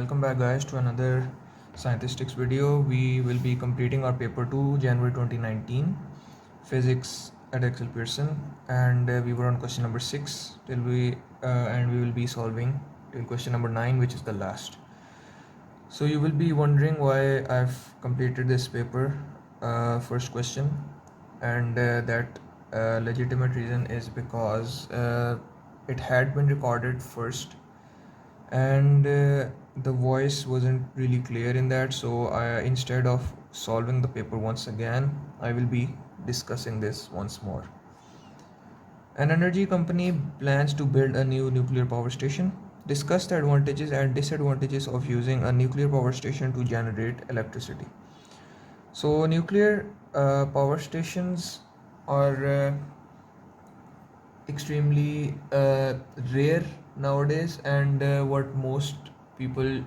welcome back guys to another Scientistics video. We will be completing our paper 2 January 2019 physics at Excel Pearson, and we were on question number 6 till we will be solving till question number 9, which is the last. So you will be wondering why I've completed this paper, first question, and that legitimate reason is because it had been recorded first, and the voice wasn't really clear in that. So instead of solving the paper once again, I will be discussing this once more. An energy company plans to build a new nuclear power station. Discuss the advantages and disadvantages of using a nuclear power station to generate electricity. So nuclear power stations are extremely rare nowadays, and what most people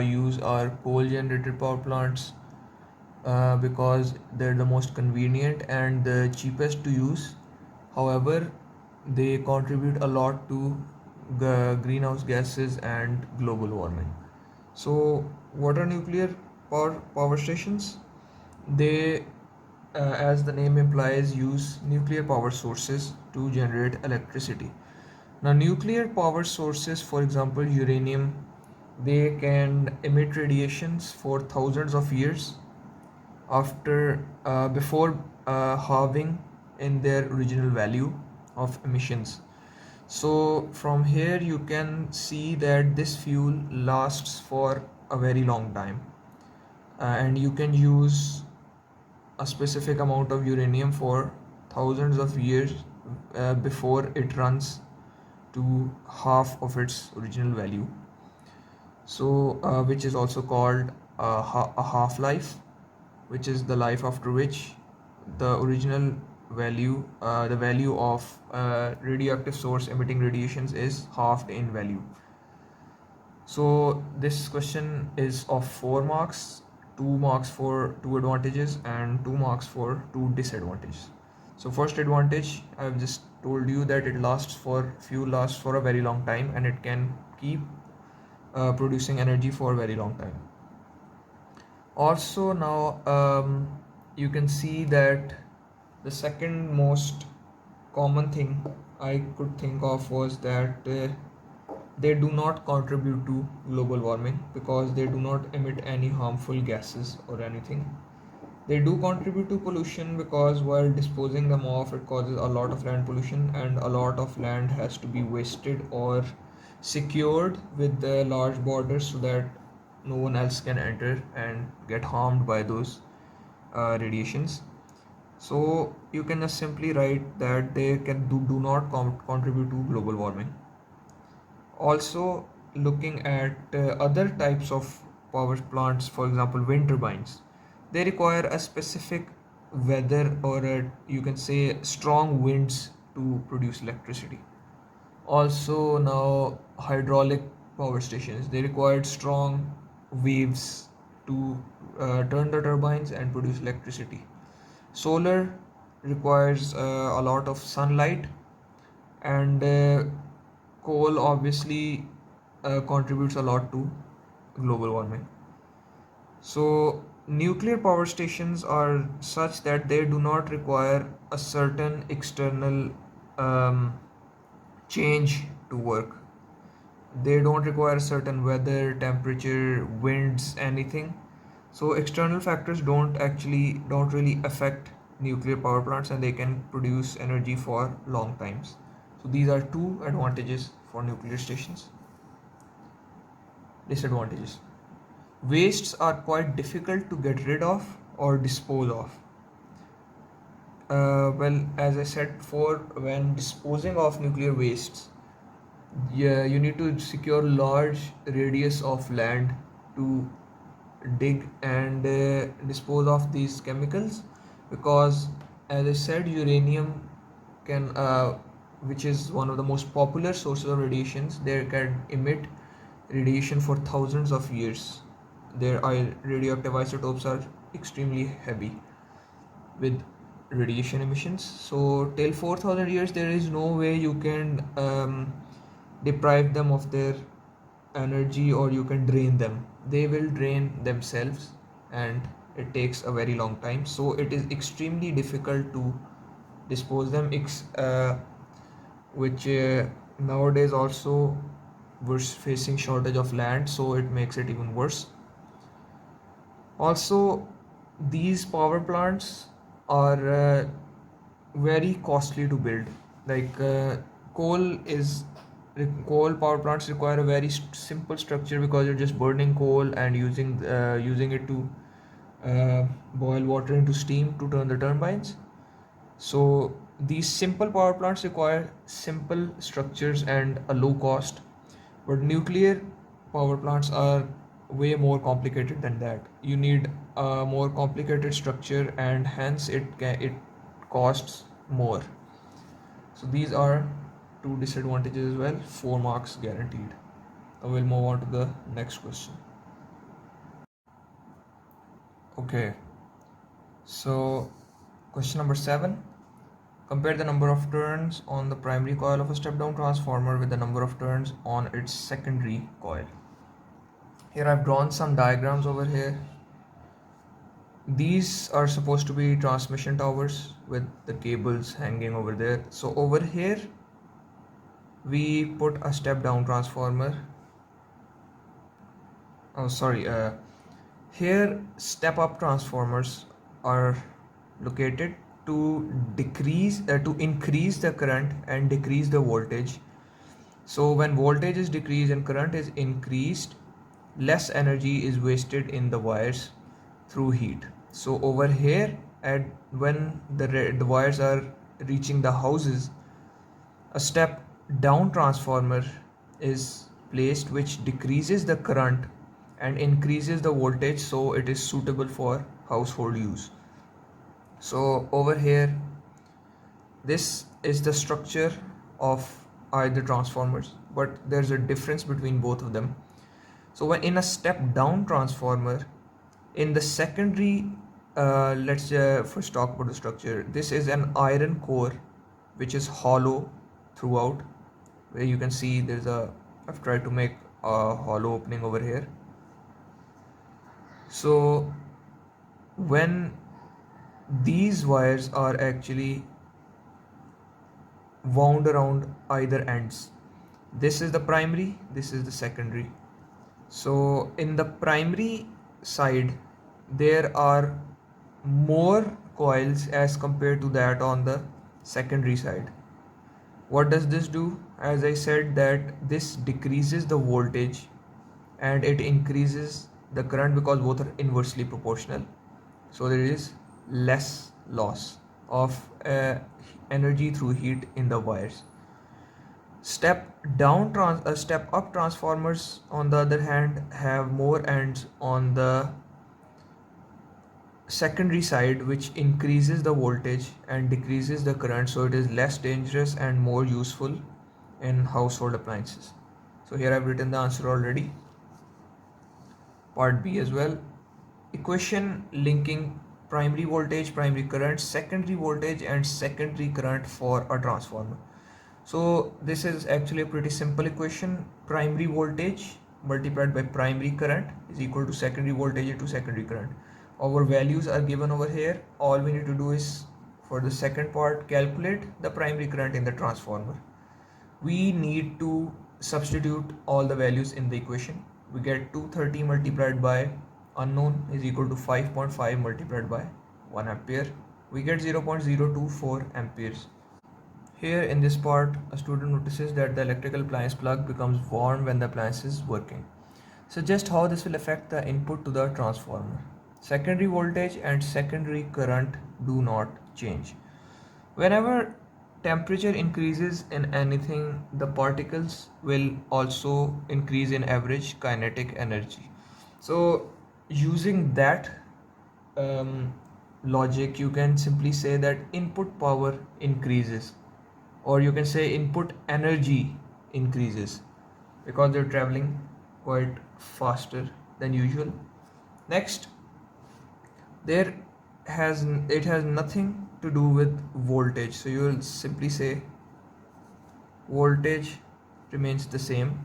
use are coal generated power plants because they're the most convenient and the cheapest to use. However, they contribute a lot to the greenhouse gases and global warming. So what are nuclear power stations? They, as the name implies, use nuclear power sources to generate electricity. Now, nuclear power sources, for example, uranium, they can emit radiations for thousands of years after before halving in their original value of emissions. So from here you can see that this fuel lasts for a very long time, and you can use a specific amount of uranium for thousands of years before it runs to half of its original value. So which is also called a half-life, which is the life after which the original value, the value of radioactive source emitting radiations is halved in value. So this question is of 4 marks, 2 marks for 2 advantages and 2 marks for 2 disadvantages. So first advantage, I've just told you that fuel lasts for a very long time, and it can keep producing energy for a very long time. Also now you can see that the second most common thing I could think of was that they do not contribute to global warming because they do not emit any harmful gases or anything. They do contribute to pollution because while disposing them off, it causes a lot of land pollution, and a lot of land has to be wasted or secured with the large borders so that no one else can enter and get harmed by those radiations. So you can just simply write that they do not contribute to global warming. Also, looking at other types of power plants, for example wind turbines, they require a specific weather, or you can say strong winds to produce electricity. Also now hydraulic power stations, they required strong waves to turn the turbines and produce electricity. Solar requires a lot of sunlight, and coal obviously contributes a lot to global warming. So nuclear power stations are such that they do not require a certain external change to work. They don't require certain weather, temperature, winds, anything. So external factors don't really affect nuclear power plants, and they can produce energy for long times. So these are 2 advantages for nuclear stations. Disadvantages: wastes are quite difficult to get rid of or dispose of. Well, as I said before, when disposing of nuclear wastes, you need to secure large radius of land to dig and dispose of these chemicals, because as I said, uranium can which is one of the most popular sources of radiations, they can emit radiation for thousands of years. Their radioactive isotopes are extremely heavy with radiation emissions. So till 4000 years there is no way you can deprive them of their energy or you can drain them. They will drain themselves and it takes a very long time. So it is extremely difficult to dispose them, which nowadays also we're facing shortage of land, so it makes it even worse. Also, these power plants are very costly to build. Like coal power plants require a very simple structure because you're just burning coal and using it to boil water into steam to turn the turbines. So these simple power plants require simple structures and a low cost, but nuclear power plants are way more complicated than that. You need a more complicated structure and hence it costs more. So these are two disadvantages as well. 4 marks guaranteed. I will move on to the next question. Okay, so question number 7. Compare the number of turns on the primary coil of a step-down transformer with the number of turns on its secondary coil. Here I've drawn some diagrams over here. These are supposed to be transmission towers with the cables hanging over there. So over here we put a step-down transformer. Oh, sorry. Here step-up transformers are located to increase the current and decrease the voltage. So when voltage is decreased and current is increased, less energy is wasted in the wires through heat. So over here, when the wires are reaching the houses, a step down transformer is placed which decreases the current and increases the voltage, so it is suitable for household use. So over here, this is the structure of either transformers, but there's a difference between both of them. So when in a step down transformer, in the secondary, let's first talk about the structure. This is an iron core which is hollow throughout, where you can see I've tried to make a hollow opening over here. So when these wires are actually wound around either ends, this is the primary, this is the secondary. So in the primary side there are more coils as compared to that on the secondary side. What does this do? As I said, that this decreases the voltage and it increases the current because both are inversely proportional. So there is less loss of energy through heat in the wires. Step up transformers on the other hand have more ends on the secondary side, which increases the voltage and decreases the current, so it is less dangerous and more useful in household appliances. So here I've written the answer already. Part B as well. Equation linking primary voltage, primary current, secondary voltage and secondary current for a transformer. So this is actually a pretty simple equation. Primary voltage multiplied by primary current is equal to secondary voltage into secondary current. Our values are given over here. All we need to do is, for the second part, calculate the primary current in the transformer. We need to substitute all the values in the equation. We get 230 multiplied by unknown is equal to 5.5 multiplied by 1 ampere. We get 0.024 amperes. Here in this part, a student notices that the electrical appliance plug becomes warm when the appliance is working. Suggest how this will affect the input to the transformer. Secondary voltage and secondary current do not change. Whenever temperature increases in anything, the particles will also increase in average kinetic energy. So using that logic, you can simply say that input power increases, or you can say input energy increases because they're traveling quite faster than usual. Next, it has nothing to do with voltage, so you will simply say voltage remains the same.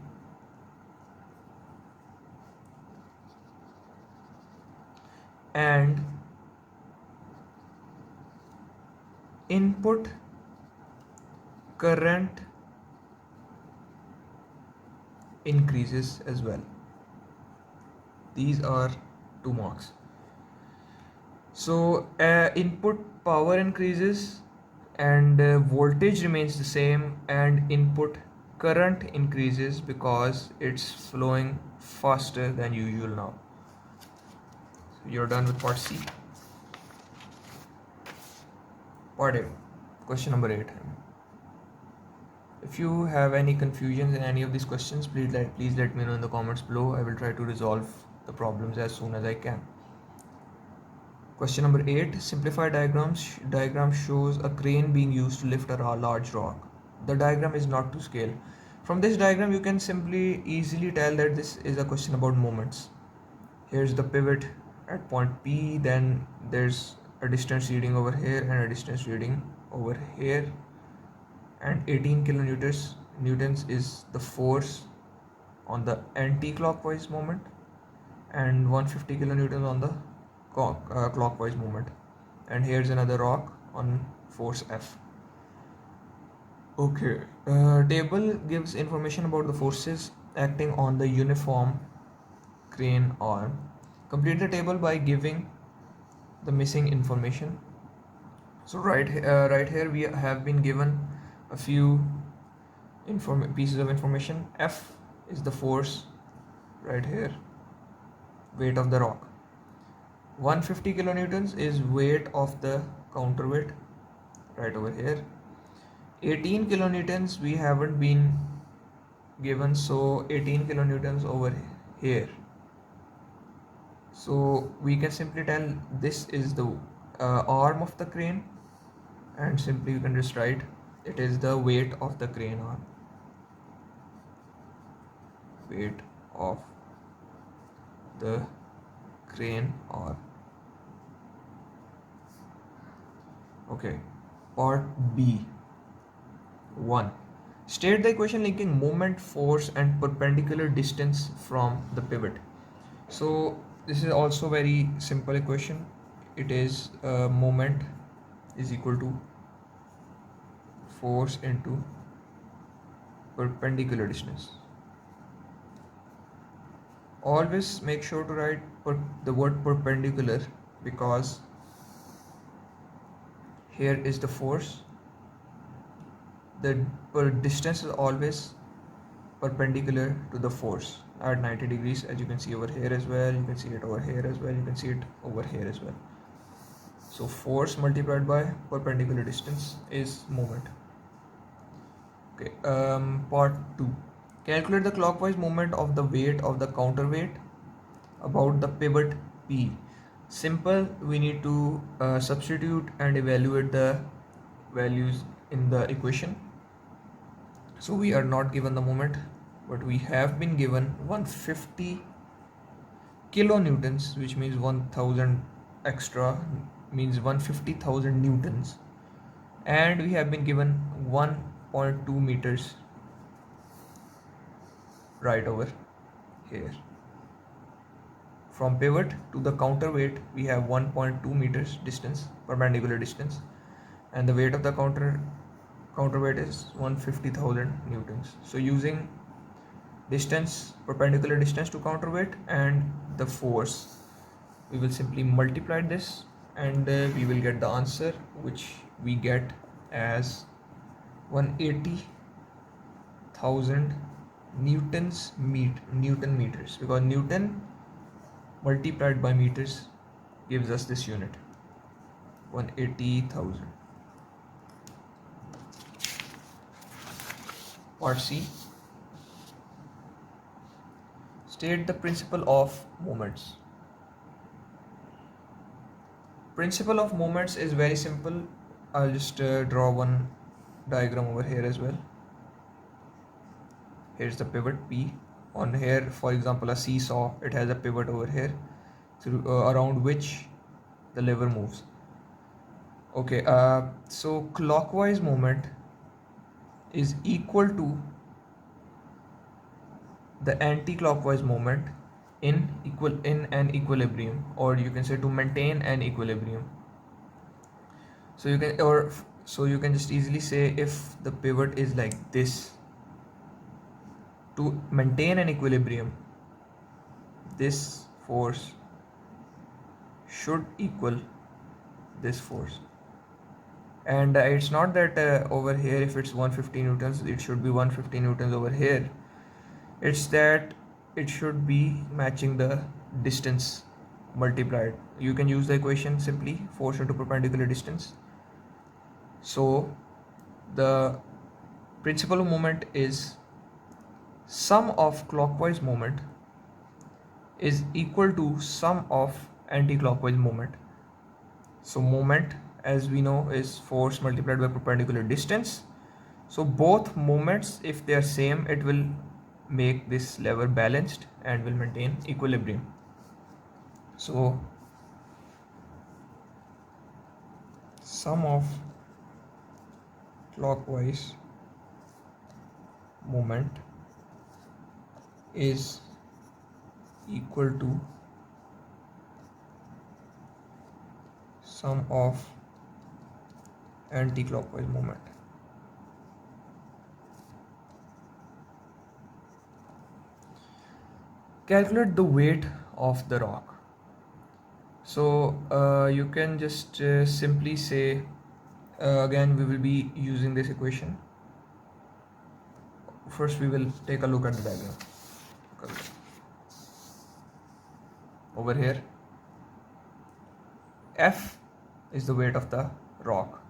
and input current increases as well. These are 2 marks. So input power increases and voltage remains the same, and input current increases because it's flowing faster than usual now. So you're done with part C. Part A, question number 8. If you have any confusions in any of these questions, please let me know in the comments below. I will try to resolve the problems as soon as I can. Question number 8, simplified diagram shows a crane being used to lift a large rock. The diagram is not to scale. From this diagram you can easily tell that this is a question about moments. Here's the pivot at point P, then there's a distance reading over here and a distance reading over here, and 18 kilonewtons is the force on the anti-clockwise moment and 150 kilonewtons on the clockwise movement. And here's another rock on force F. Okay, table gives information about the forces acting on the uniform crane arm. Complete the table by giving the missing information. So right here we have been given a few pieces of information. F is the force right here, weight of the rock. 150 kilonewtons is weight of the counterweight right over here. 18 kilonewtons we haven't been given, so 18 kilonewtons over here. So we can simply tell this is the arm of the crane, and simply you can just write it is the weight of the crane arm. Weight of the crane arm. Okay, part B. 1. State the equation linking moment, force and perpendicular distance from the pivot. So this is also very simple equation. It is moment is equal to force into perpendicular distance. Always make sure to write the word perpendicular, because here is the force. The distance is always perpendicular to the force at 90 degrees, as you can see over here as well, you can see it over here as well, you can see it over here as well. So force multiplied by perpendicular distance is moment. Okay, part 2. Calculate the clockwise movement of the weight of the counterweight about the pivot P. Simple, we need to substitute and evaluate the values in the equation. So we are not given the moment, but we have been given 150 kilonewtons, which means 1000 extra, means 150,000 newtons, and we have been given 1.2 meters right over here. From pivot to the counterweight we have 1.2 meters distance, perpendicular distance, and the weight of the counterweight is 150,000 newtons. So using distance, perpendicular distance to counterweight, and the force, we will simply multiply this, and we will get the answer, which we get as 180,000 newton meters, because newton multiplied by meters gives us this unit, 180,000. Part C. State the principle of moments. Principle of moments is very simple. I'll just draw one diagram over here as well. Here's the pivot P. On here, for example, a seesaw, it has a pivot over here through around which the lever moves. Okay, so clockwise moment is equal to the anti-clockwise moment in an equilibrium, or you can say to maintain an equilibrium. So you can just easily say, if the pivot is like this, to maintain an equilibrium, this force should equal this force. And it's not that over here, if it's 150 newtons, it should be 150 newtons over here. It's that it should be matching the distance multiplied. You can use the equation simply, force into perpendicular distance. So the principle of moment is sum of clockwise moment is equal to sum of anti-clockwise moment. So moment, as we know, is force multiplied by perpendicular distance. So both moments, if they are same, it will make this lever balanced and will maintain equilibrium. So sum of clockwise moment is equal to sum of anti-clockwise moment. Calculate the weight of the rock. So you can just simply say, again we will be using this equation. First we will take a look at the diagram. Over here, F is the weight of the rock.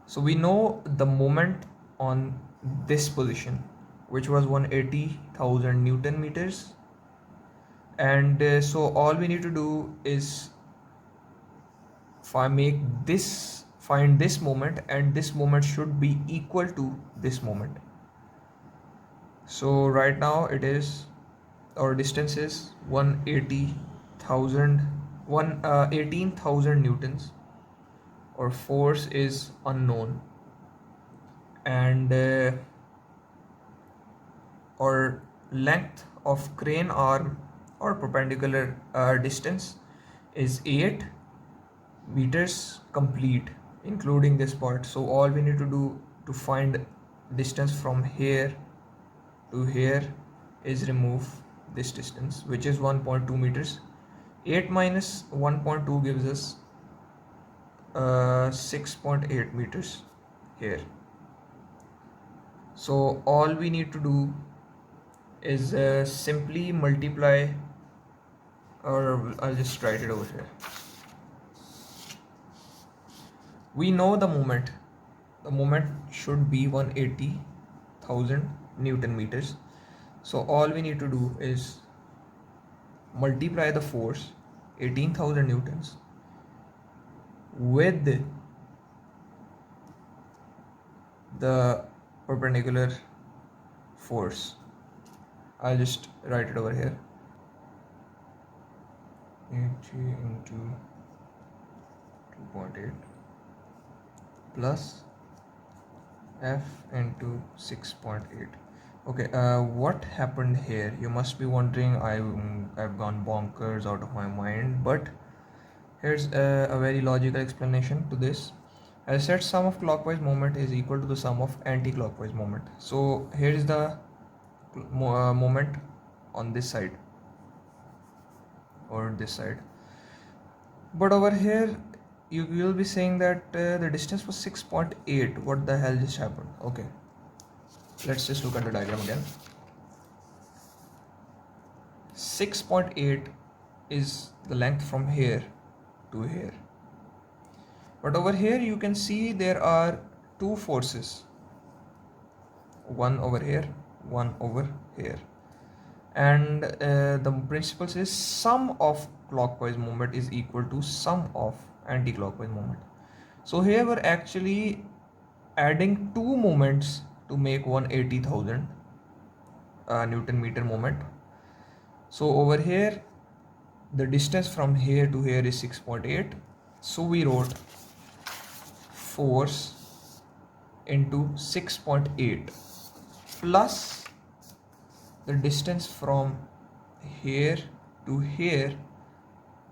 So we know the moment on this position, which was 180,000 Newton meters, and so all we need to do is find this moment, and this moment should be equal to this moment. So right now it is, our distance is 18,000 newtons. Our force is unknown, and our length of crane arm or perpendicular distance is 8 meters complete, including this part. So all we need to do to find distance from here to here is remove this distance, which is 1.2 meters. 8 minus 1.2 gives us 6.8 meters here. So all we need to do is simply multiply, or I'll just write it over here. We know the moment should be 180,000 Newton meters. So all we need to do is multiply the force 18,000 newtons with the perpendicular force. I'll just write it over here. 80 into 2.8 plus F into 6.8. Okay, what happened here? You must be wondering. I've gone bonkers out of my mind, but here's a very logical explanation to this. As I said, sum of clockwise moment is equal to the sum of anti-clockwise moment. So here is the moment on this side or this side, but over here you will be saying that the distance was 6.8. What the hell just happened? Okay, let's just look at the diagram again. 6.8 is the length from here to here, but over here you can see there are two forces, one over here, one over here, and the principle says sum of clockwise moment is equal to sum of anti-clockwise moment. So here we're actually adding two moments to make 180,000 Newton meter moment. So over here the distance from here to here is 6.8. So we wrote force into 6.8 plus the distance from here to here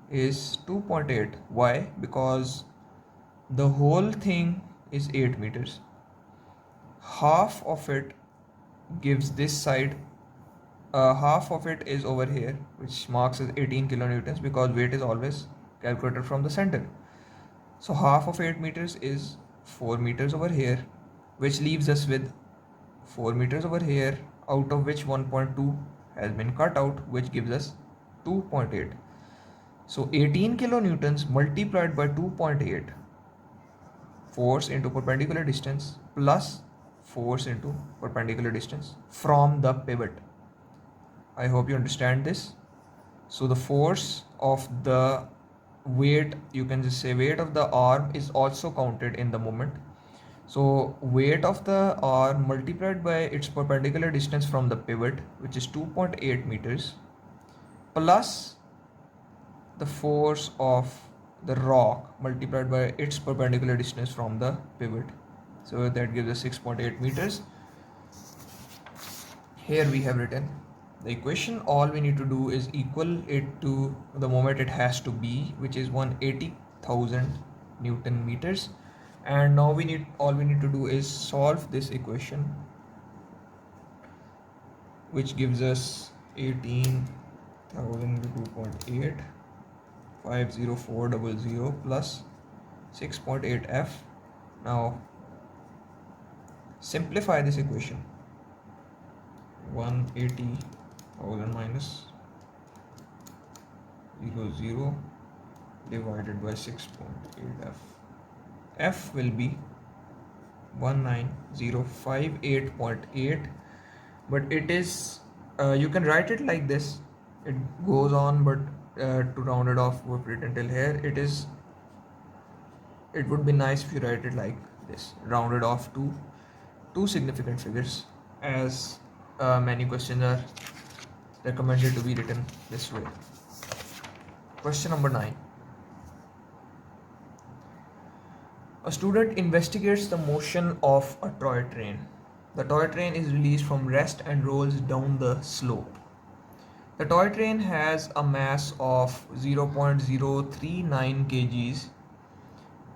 is 2.8. Why? Because the whole thing is 8 meters. Half of it gives this side, half of it is over here, which marks as 18 kilonewtons, because weight is always calculated from the center. So half of 8 meters is 4 meters over here, which leaves us with 4 meters over here, out of which 1.2 has been cut out, which gives us 2.8. So 18 kilonewtons multiplied by 2.8, force into perpendicular distance plus force into perpendicular distance from the pivot. I hope you understand this. So the force of the weight, you can just say weight of the arm, is also counted in the moment. So weight of the arm multiplied by its perpendicular distance from the pivot, which is 2.8 meters, plus the force of the rock multiplied by its perpendicular distance from the pivot. So that gives us 6.8 meters. Here we have written the equation. All we need to do is equal it to the moment it has to be, which is 180,000 Newton meters. And now all we need to do is solve this equation, which gives us 18,000 to 2.8, 50400 plus 6.8f. Now simplify this equation. 180,000 minus 00 divided by 6.8f. F will be 19058.8, but it is, you can write it like this. It goes on, but to round it off, we've written till here. It would be nice if you write it like this, rounded off to two significant figures, as many questions are recommended to be written this way. Question number 9. A student investigates the motion of a toy train. The toy train is released from rest and rolls down the slope. The toy train has a mass of 0.039 kgs.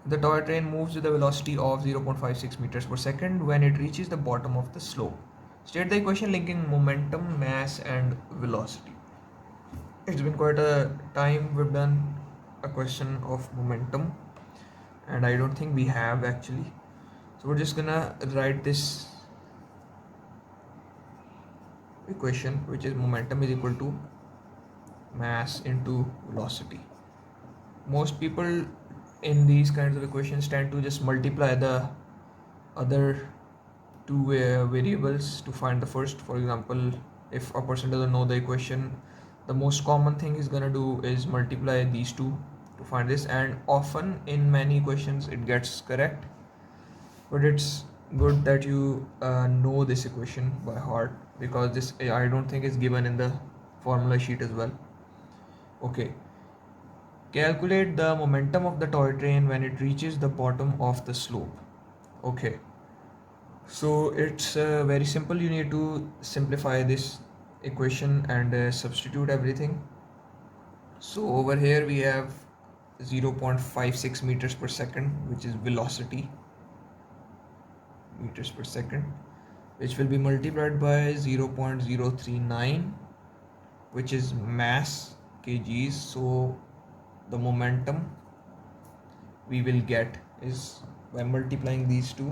The toy train moves with a velocity of 0.56 meters per second when it reaches the bottom of the slope. State the equation linking momentum, mass, and velocity. It's been quite a time we've done a question of momentum, and I don't think we have actually. So we're just gonna write this equation, which is momentum is equal to mass into velocity. Most people in these kinds of equations tend to just multiply the other two variables to find the first. For example, if a person doesn't know the equation, the most common thing he's gonna do is multiply these two to find this, and often in many equations it gets correct, but it's good that you know this equation by heart, because this I don't think is given in the formula sheet as well. Okay, calculate the momentum of the toy train when it reaches the bottom of the slope. Okay, so it's very simple. You need to simplify this equation and substitute everything. So over here we have 0.56 meters per second, which is velocity, meters per second, which will be multiplied by 0.039, which is mass, kgs. So the momentum we will get is by multiplying these two,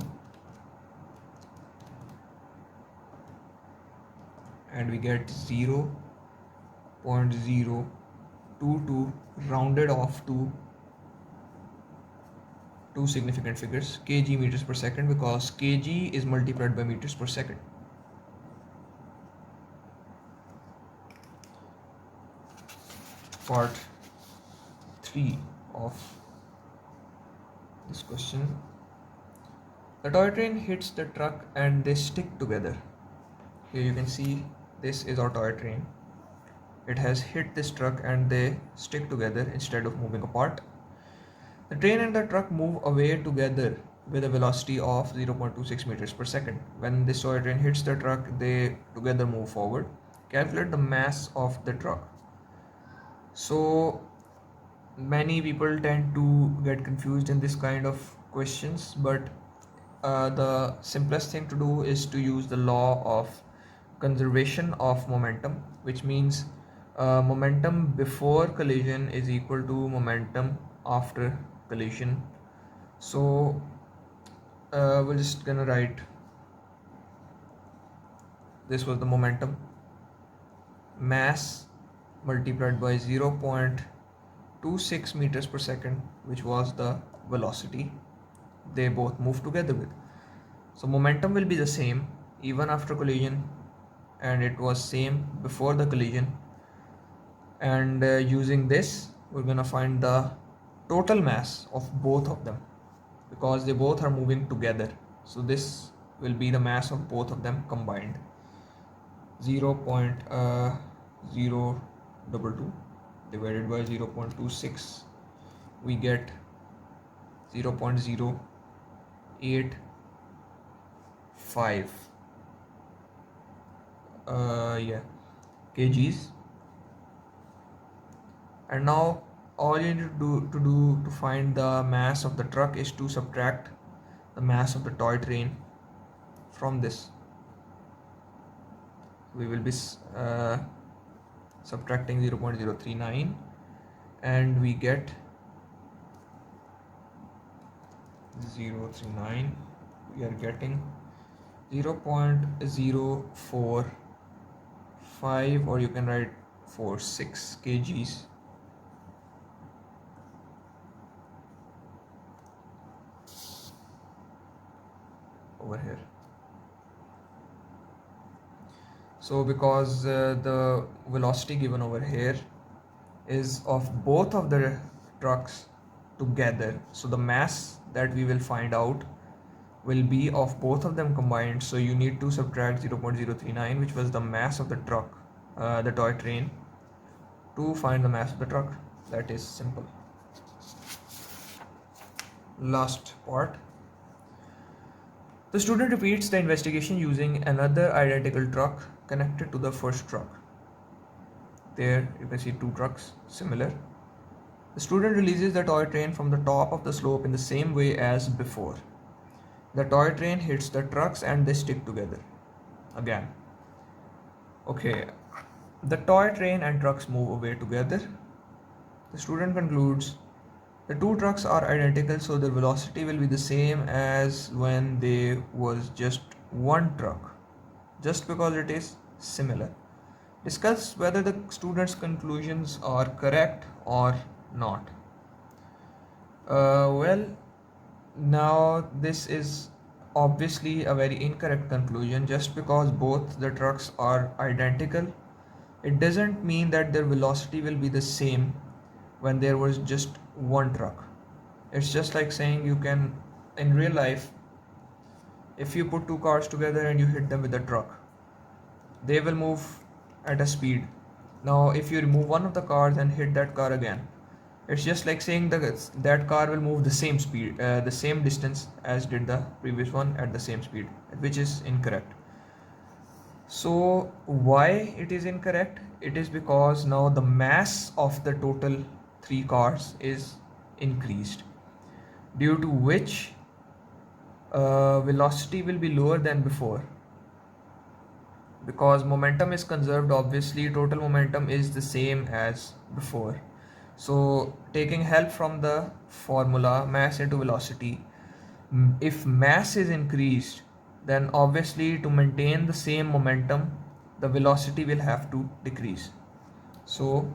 and we get 0.022 rounded off to two significant figures, kg meters per second, because kg is multiplied by meters per second. Part 3 of this question. The toy train hits the truck and they stick together. Here you can see this is our toy train. It has hit this truck and they stick together instead of moving apart. The train and the truck move away together with a velocity of 0.26 meters per second. When this toy train hits the truck, they together move forward. calculate the mass of the truck. So many people tend to get confused in this kind of questions, but the simplest thing to do is to use the law of conservation of momentum, which means momentum before collision is equal to momentum after collision. So we're just gonna write this was the momentum, mass multiplied by 0.26 meters per second, which was the velocity they both move together with. So momentum will be the same even after collision, and it was same before the collision. And using this, we're gonna find the total mass of both of them because they both are moving together. So this will be the mass of both of them combined. 0.022 divided by 0.26, we get 0.085 kgs. And now all you need to find the mass of the truck is to subtract the mass of the toy train from this. We will be subtracting 0.039 and we get 039. We are getting 0.045, or you can write 46 kgs. Over here. So because the velocity given over here is of both of the trucks together, so the mass that we will find out will be of both of them combined. So you need to subtract 0.039, which was the mass of the truck, the toy train, to find the mass of the truck. That is simple. Last part. The student repeats the investigation using another identical truck connected to the first truck. There you can see two trucks similar. The student releases the toy train from the top of the slope in the same way as before. The toy train hits the trucks and they stick together again. Okay, the toy train and trucks move away together. The student concludes the two trucks are identical, so their velocity will be the same as when there was just one truck, just because it is similar. Discuss whether the student's conclusions are correct or not. Well, now this is obviously a very incorrect conclusion. Just because both the trucks are identical, it doesn't mean that their velocity will be the same when there was just one truck. It's just like saying you can, in real life, if you put two cars together and you hit them with a truck, they will move at a speed. Now if you remove one of the cars and hit that car again, it's just like saying that car will move the same speed, the same distance as did the previous one at the same speed, which is incorrect. So why it is incorrect? It is because now the mass of the total three cars is increased, due to which velocity will be lower than before. Because momentum is conserved, obviously total momentum is the same as before. So taking help from the formula mass into velocity, if mass is increased, then obviously to maintain the same momentum, the velocity will have to decrease. So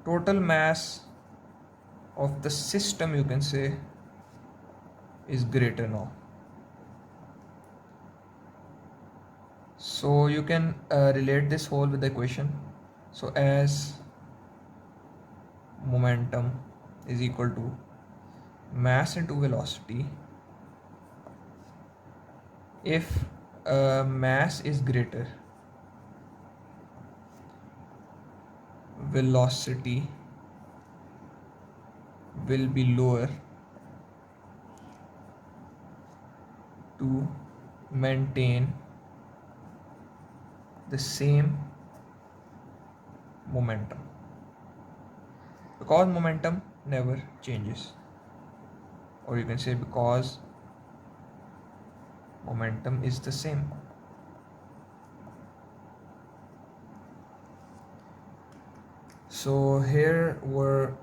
total mass of the system, you can say, is greater now. So you can relate this whole with the equation. So as momentum is equal to mass into velocity, if mass is greater, velocity will be lower to maintain the same momentum, because momentum never changes, or you can say because momentum is the same. So here were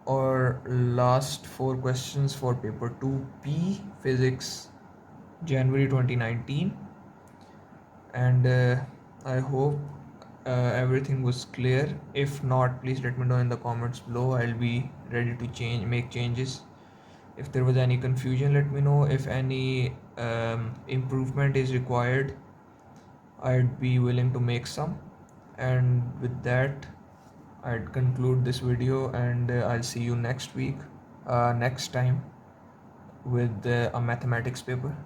our last 4 questions for paper 2P physics, January 2019, and I hope everything was clear. If not, please let me know in the comments below. I'll be ready to make changes. If there was any confusion, let me know. If any improvement is required, I'd be willing to make some. And with that, I'd conclude this video, and I'll see you next week, next time, with a mathematics paper,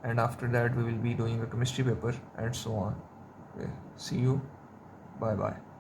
and after that we will be doing a chemistry paper, and so on. Okay. See you. Bye bye.